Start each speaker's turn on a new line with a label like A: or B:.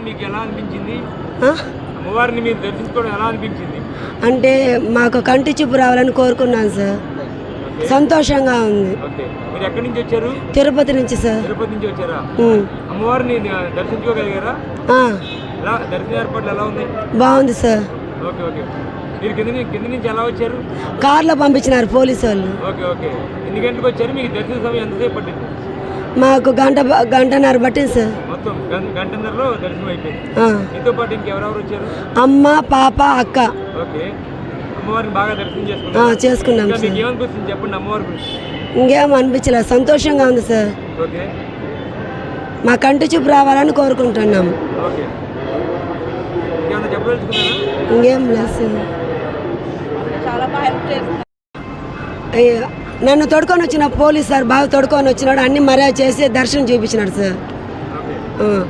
A: మీకు ఎలా అనిపించింది? అమ్మవారిని మీరు దర్శించుకోవడం ఎలా అనిపించింది?
B: అంటే మాకు కంటి చూపు రావాలని కోరుకున్నాను సార్. సంతోషంగా ఉంది.
A: మీరు ఎక్కడి నుంచి వచ్చారు?
B: తిరుపతి నుంచి సార్.
A: తిరుపతి నుంచి వచ్చారా? అమ్మవారిని దర్శించుకోగలిగారా? దర్శన ఏర్పాట్లు ఎలా ఉంది?
B: బాగుంది సార్.
A: Okay okay. మీరు కింద నుంచి ఎలా వచ్చారు?
B: కార్లో పంపించినారు పోలీసు వాళ్ళు.
A: Okay okay. ఎన్ని గంటలకు వచ్చారు? మీకు దర్శన సమయం ఎంతసేపు పట్టింది?
B: మాకు గంటన్నర పట్టింది సార్.
A: మొత్తం గంటన్నరలో దర్శనం అయిపోయింది. మీతో పాటు ఇంకెవరెవరు వచ్చారు?
B: అమ్మ, పాప, అక్క.
A: ఓకే. అమ్మవారిని బాగా దర్శనం చేసుకున్నాం
B: సార్.
A: ఏమనిపిస్తుంది చెప్పండి అమ్మవారి గురించి?
B: ఇంకేం అనిపించలేదు, సంతోషంగా ఉంది సార్.
A: ఓకే.
B: మా కంటి చూపు రావాలని కోరుకుంటున్నాము.
A: ఓకే. ఇంకేమైనా చెప్పదలుచుకున్నారా?
B: ఇంకేం లేదు సార్. నన్ను తోడుకొని వచ్చిన పోలీస్ సార్ బాగా తోడుకొని వచ్చినాడు, అన్ని మర్యాద చేసి దర్శనం చూపించినాడు సార్.